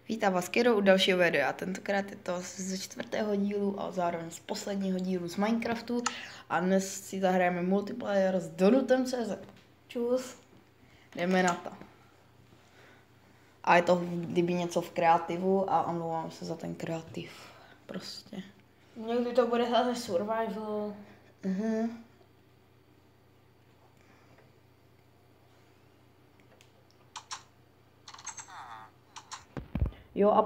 Vítám vás Kiro u dalšího videa. Tentokrát je to ze 4. dílu a zároveň z posledního dílu z Minecraftu. A dnes si zahrajeme multiplayer s Donutem.cz. Čus. Jdeme na to. A je to kdyby něco v kreativu a omlouvám se za ten kreativ. Prostě. Někdy to bude zase survival. Jo, a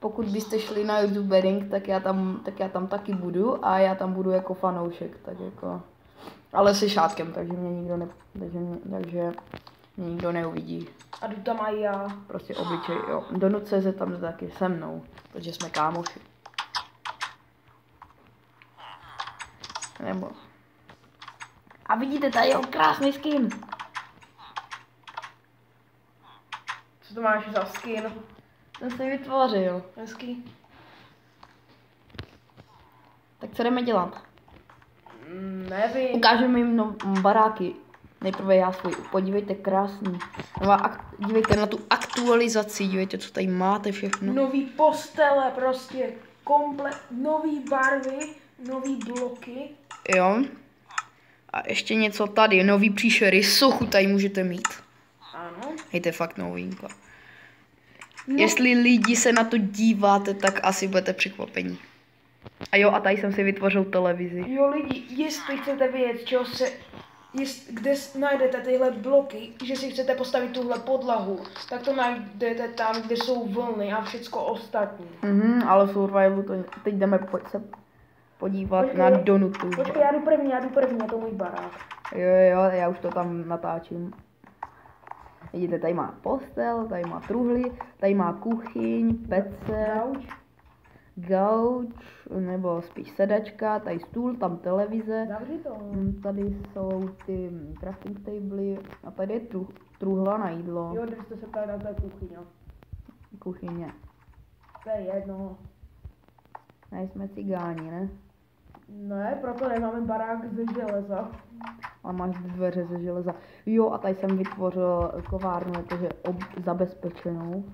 pokud byste šli na YouTubering, tak já tam taky budu a já tam budu jako fanoušek, tak jako, ale se šátkem, takže mě nikdo neuvidí. A jdu tam i já. Prostě obyčej, jo. Donut.cz tam jde taky se mnou, protože jsme kámoši. Nebo. A vidíte, tady je krásný skin. Co to máš za skin? Ten se vytvořil. Hezký. Tak co jdeme dělat? Nevím. Ukážeme jim baráky. Nejprve já svůj. Podívejte, krásný. Dívejte na tu aktualizaci, dívejte, co tady máte všechno. Nový postele, prostě komplet, nový barvy, nový bloky. Jo. A ještě něco tady, nový příšery, sochu tady můžete mít. Ano. Hejte, fakt novinka. No. Jestli lidi se na to díváte, tak asi budete překvapení. A jo, a tady jsem si vytvořil televizi. Jo lidi, jestli chcete vědět, kde najdete tyhle bloky, že si chcete postavit tuhle podlahu, tak to najdete tam, kde jsou vlny a všecko ostatní. Ale v survivalu to teď jdeme se podívat na Donutu. Počkej, já jdu první, je to můj barák. Jo, já už to tam natáčím. Vidíte, tady má postel, tady má truhly, tady má kuchyň, pece, gauč, nebo spíš sedačka, tady stůl, tam televize. Zavři to. Tady jsou ty crafting table a tady je truhla na jídlo. Jo, když jste se ptali na té kuchyně. Kuchyně. To je jedno. Nejsme cigáni, ne? Ne, proto nemáme barák ze železa. A máš dveře ze železa. Jo, a tady jsem vytvořil kovárnu, jakože zabezpečenou.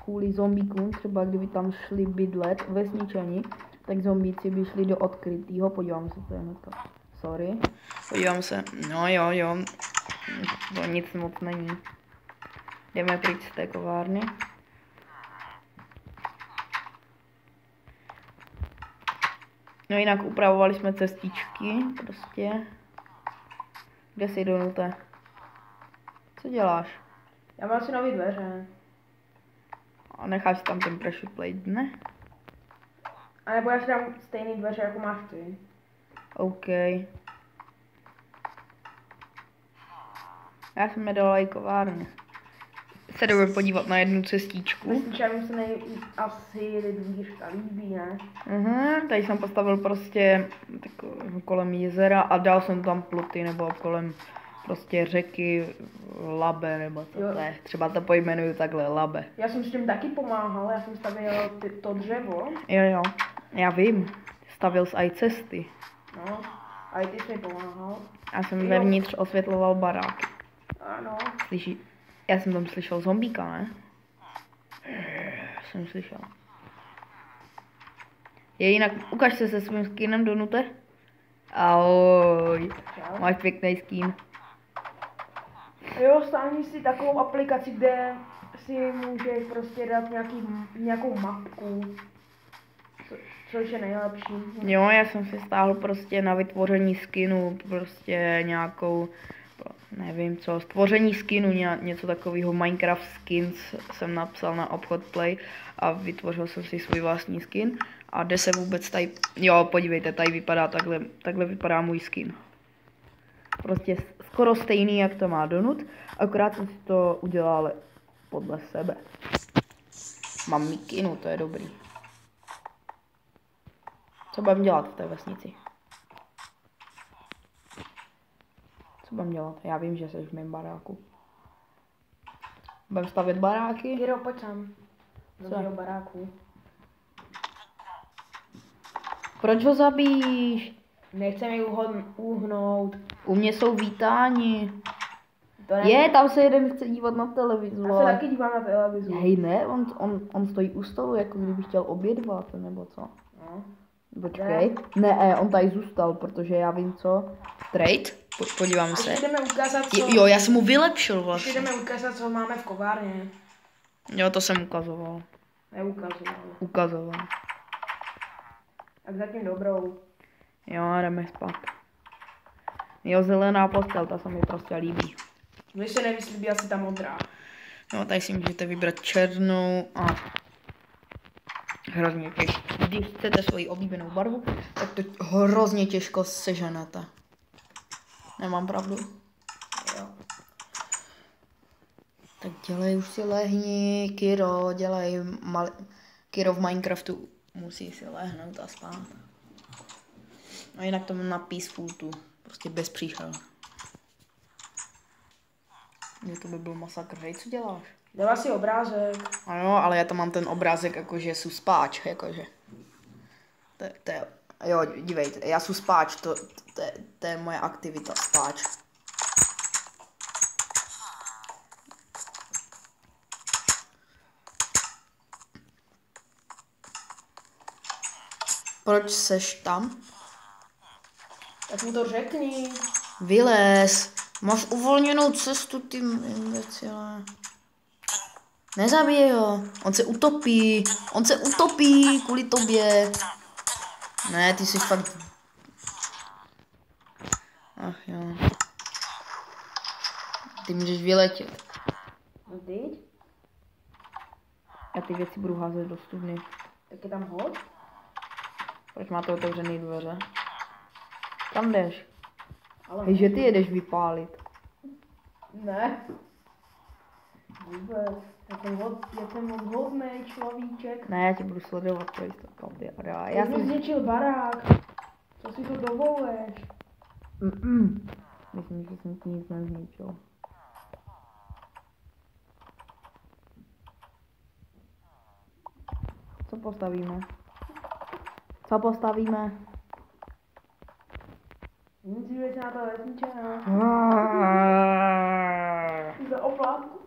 Kvůli zombíkům, třeba kdyby tam šli bydlet ve zničení, tak zombíci by šli do odkrytého. Podívám se, to je hnedka. Sorry. Podívám se. No jo. To nic moc není. Jdeme pryč z té kovárny. No jinak upravovali jsme cestičky, prostě. Kde jsi, Donute? Co děláš? Já mám si nový dveře. A necháš tam ten pressure plate, ne? A nebo já si dám stejný dveře, jako máš ty. OK. Já jsem nedala i kovárny. Se jdeme podívat na jednu cestičku. Vesničanům se asi dvířka líbí, ne? Tady jsem postavil prostě kolem jezera a dal jsem tam ploty nebo kolem prostě řeky, labe nebo co to je. Třeba to pojmenuju takhle, labe. Já jsem s tím taky pomáhal, já jsem stavil to dřevo. Jo, já vím. Stavil jsi i cesty. No, a i ty jsi mi pomáhal. Já jsem vevnitř osvětloval baráky. Ano. Já jsem tam slyšel zombíka, ne? Jsem slyšel. Je jinak, ukaž se svým skinem, Donute. Ahoj. Čau. Máš pěkný skin. Jo, stáhni si takovou aplikaci, kde si můžeš prostě dát nějakou mapku. Což je nejlepší. Jo, já jsem si stáhl prostě na vytvoření skinu, prostě nějakou, nevím co, stvoření skinu, něco takového, Minecraft skins jsem napsal na obchod Play a vytvořil jsem si svůj vlastní skin. A jde se vůbec tady, jo, podívejte, tady vypadá takhle vypadá můj skin. Prostě skoro stejný, jak to má Donut, akorát jsem si to udělal podle sebe. Mám mikinu, to je dobrý. Co budem dělat v té vesnici? Co budem dělat? Já vím, že jsi v mém baráku. Budem stavět baráky? Jiro, pojď sem. Do mého baráku. Proč ho zabíjíš? Nechceme uhnout. U mě jsou vítáni. To ne. Je, tam se jeden chce dívat na televizi. Já se taky dívám na televizi. Hej, ne, on stojí u stolu, jako kdyby chtěl obědvat, nebo co? No. Počkej. Ne, on tady zůstal, protože já vím co. Trade? Podíváme se. Ještě jdeme ukázat, co... Jo, já jsem mu vylepšil Ještě vlastně. jdeme ukázat, co máme v kovárně. Jo, to jsem ukazoval. Ukazoval. Tak zatím dobrou. Jo, jdeme spát. Jo, zelená postel, ta se mi prostě líbí. Mně se nejvíc líbí asi ta modrá. No, tady si můžete vybrat černou a hrozně těžko. Když chcete svoji oblíbenou barvu, tak to hrozně těžko seženete. Nemám pravdu? Jo. Tak dělej už si lehni, Kiro, Kiro v Minecraftu musí si lehnout a spát. A jinak to mám na peaceful, prostě bez příšel. To by byl masakr, hej, co děláš? Dala si obrázek. Ano, ale já tam mám ten obrázek jakože jsou spáč, jakože. Jo, dívejte, já jsem spáč, to je moje aktivita, spáč. Proč seš tam? Tak mu to řekni. Vylez, máš uvolněnou cestu, ty imbecile. Nezabij ho, on se utopí kvůli tobě. Ne, ty jsi fakt... Ach jo. Ty můžeš vyletět. No teď? Já ty věci budu házet do studny. Tak je tam hod? Proč máte otevřený dveře? Kam jdeš? Ale Hej, že ty jedeš vypálit. ne. Vůbec. Já jsem odhodnej človíček. Ne, já tě budu sledovat pro jistotu. Já Já jsem jsem... zničil barák. Co si to dovoluješ? Myslím, že jsem ti nic nezničil. Co postavíme? Co postavíme? Nic víc na to vesniče, no. Za oplátku.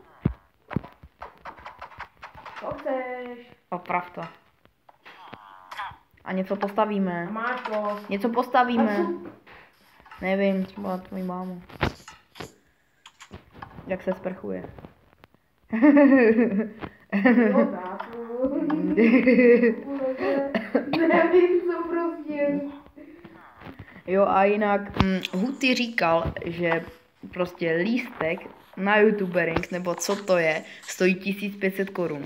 Co chceš? Oprav to. A něco postavíme. A máš to. Něco postavíme. A co? Nevím, třeba tvojí mámu. Jak se sprchuje. Jo, tátu. Nevím, co prostě. Jo a jinak Huty říkal, že prostě lístek na YouTubering, nebo co to je, stojí 1500 korun.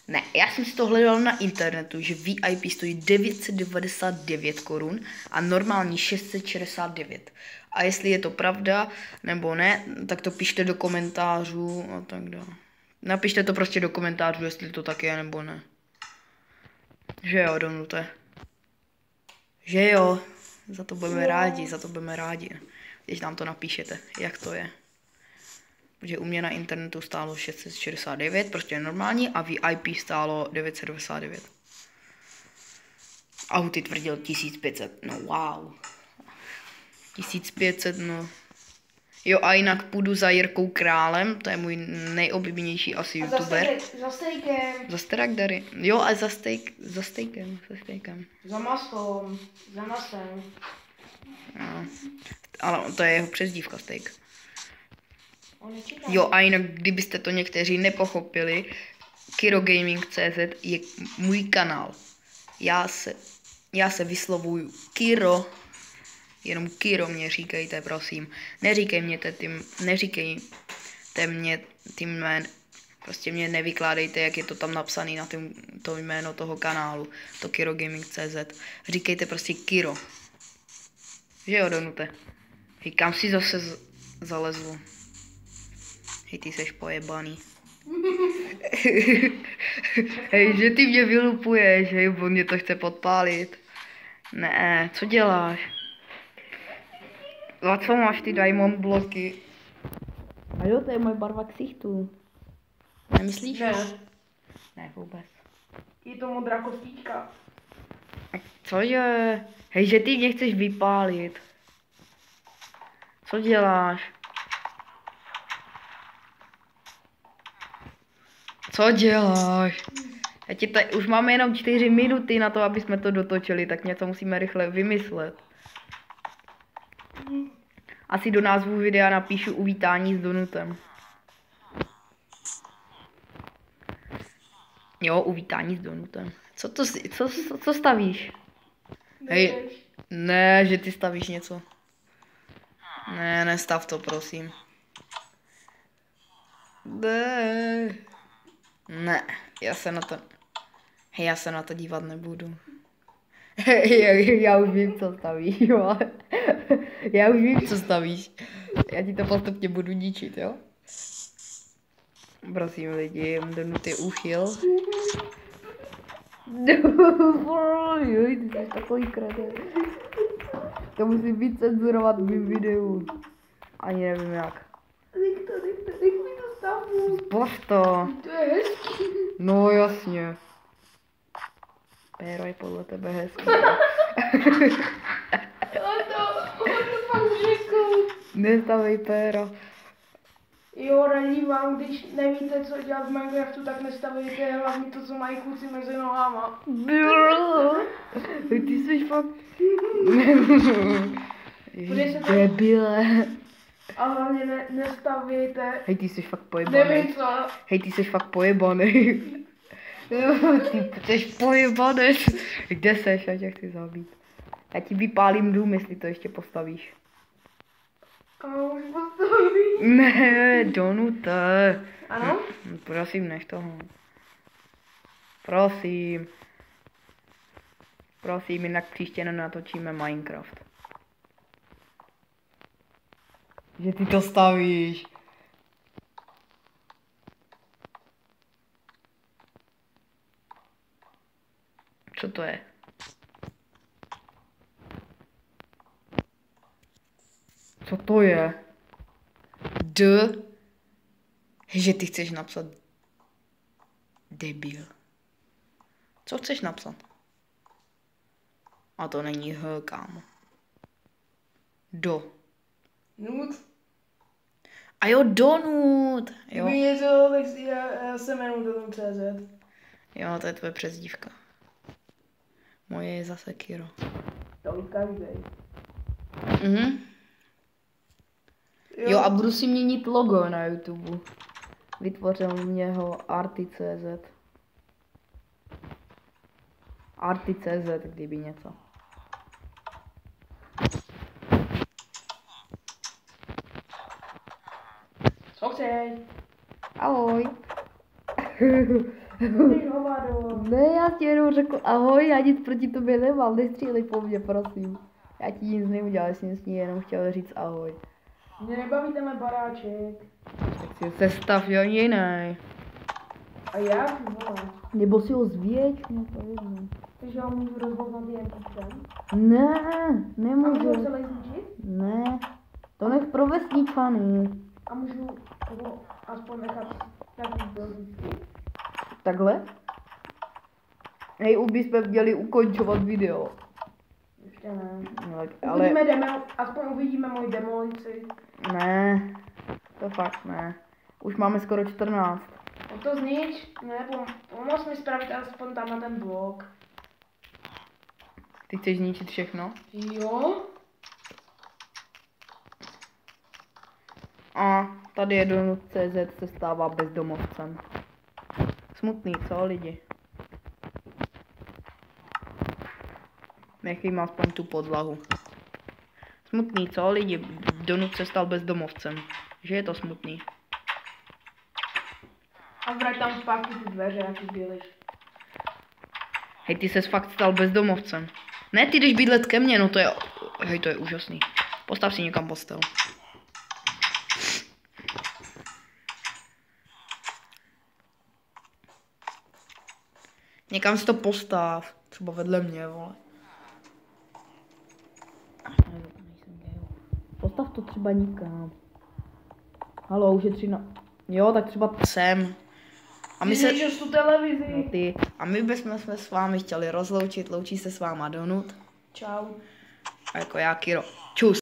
Ne, já jsem si to hledal na internetu, že VIP stojí 999 korun a normální 669. A jestli je to pravda nebo ne, tak to pište do komentářů a tak dále. Napište to prostě do komentářů, jestli to tak je nebo ne. Že jo, Donute. Že jo. Za to budeme rádi, když nám to napíšete, jak to je. Protože u mě na internetu stálo 669, prostě normální, a VIP stálo 999. A Huty tvrdil 1500, no wow. 1500, no. Jo a jinak půjdu za Jirkou Králem, to je můj nejoblíbenější asi youtuber. Za stejkem. Za Sterakdary. Jo a za stejkem. Za masou. Za masem. No. Ale to je jeho přezdívka steak. On nečeká. Jo a jinak, kdybyste to někteří nepochopili, KiroGaming.cz je můj kanál. Já se vyslovuju Kiro. Jenom Kiro mě říkejte, prosím. Neříkejte mě tím jménem. Prostě mě nevykládejte, jak je to tam napsané na to jméno toho kanálu. To KiroGaming.cz. Říkejte prostě Kiro. Že jo, Donute? Hej, kam si zase zalezl? Hej, ty seš pojebaný. Hej, že ty mě vylupuješ, hej, on mě to chce podpálit. Ne, co děláš? A co máš ty diamond bloky? A jo, to je moje barva ksichtu. Nemyslíš? Ne. Ne, vůbec. Je to modrá kostička. A cože? Hej, že ty mě chceš vypálit. Co děláš? Co děláš? Už máme jenom 4 minuty na to, aby jsme to dotočili, tak něco musíme rychle vymyslet. Asi do názvu videa napíšu uvítání s Donutem. Jo, uvítání s Donutem. Co stavíš? Hej, ne, že ty stavíš něco. Ne, nestav to, prosím. Ne, já se na to dívat nebudu. Já už vím, co stavíš, jo. Já už vím, co stavíš. Já ti to postupně budu ničit, jo. Prosím lidi, Donut je uchyl. Joj, ty jsi takový kretén. To musí být cenzurovat v mým videu. Ani nevím jak. Nech mi to stavu. Zbav to. To je hezký. No jasně. Péro je podle tebe hezký. On to fakt řekl. Nestavej péro. Jo, radí vám, když nevíte, co dělat v Minecraftu, tak nestavujte hlavně to, co mají kluci mezi nohama. Ty jsi fakt... Debile. A hlavně nestavějte. Hej, ty jsi fakt pojebaný. Nevím co. Hej, ty jsi fakt pojebaný. Ty jsi pojebaný. Kde seš, já tě chci zabít. Já ti vypálím dům, jestli to ještě postavíš. A už postavím. Ne, Donute. Ano? Prosím, nech toho. Prosím. Prosím, jinak příště nenatočíme Minecraft. Že ty to stavíš. Co to je? Co to je? Že ty chceš napsat debil. Co chceš napsat? A to není H, kámo. Nut. A jo, Donut. Jo. Víš to, tak já se jmenuji Donut.cz. Jo, to je tvoje přezdívka. Moje je zase Kiro. To ví každý. Jo, a budu si měnit logo na YouTube. Vytvořil mě ho Arty.cz. Arty.cz, kdyby něco. Co chceš? Ahoj. Ty hovado. Ne, já ti jenom řekl ahoj, já nic proti tobě nemám, nestřílej po mně, prosím. Já ti nic neudělal, jsem s ní jenom chtěl říct ahoj. Mě nebaví tenhle baráček. Tak si sestav jiný. A jak? Vole. Nebo si ho zvěď, mě to jedno. Takže já můžu rozhodnout jen všem. Ne, A nemůžu. můžu celý zničit? Ne, to nech pro vesničany. A můžu ho aspoň nechat nějaký byl vždycky. Takhle? Hej, už bychom měli ukončovat video. Ještě ne. No, Ale... aspoň uvidíme moji demolici. Ne, to fakt ne. Už máme skoro 14. Tak to znič, ne, pomoz mi spravit aspoň tam na ten blok. Ty chceš zničit všechno? Jo? A tady je Donut.cz se stává bezdomovcem. Smutný, co lidi? Nechej aspoň tu podlahu. Smutný, co lidi? Donut se stal bezdomovcem. Že je to smutný. A vrať tam zpátky ty dveře, jaký byly. Hej, ty ses fakt stal bezdomovcem. Ne, ty jdeš bydlet ke mně, no to je... Hej, to je úžasný. Postav si někam postel. Někam si to postav. Třeba vedle mě, vole. Postav to třeba nikam. Halo, už je 13. Jo, tak třeba sem. A my se... tu televizi. No ty. A my bychom se s vámi chtěli rozloučit. Loučí se s váma Donut. Čau. A jako já Kiro. Čus.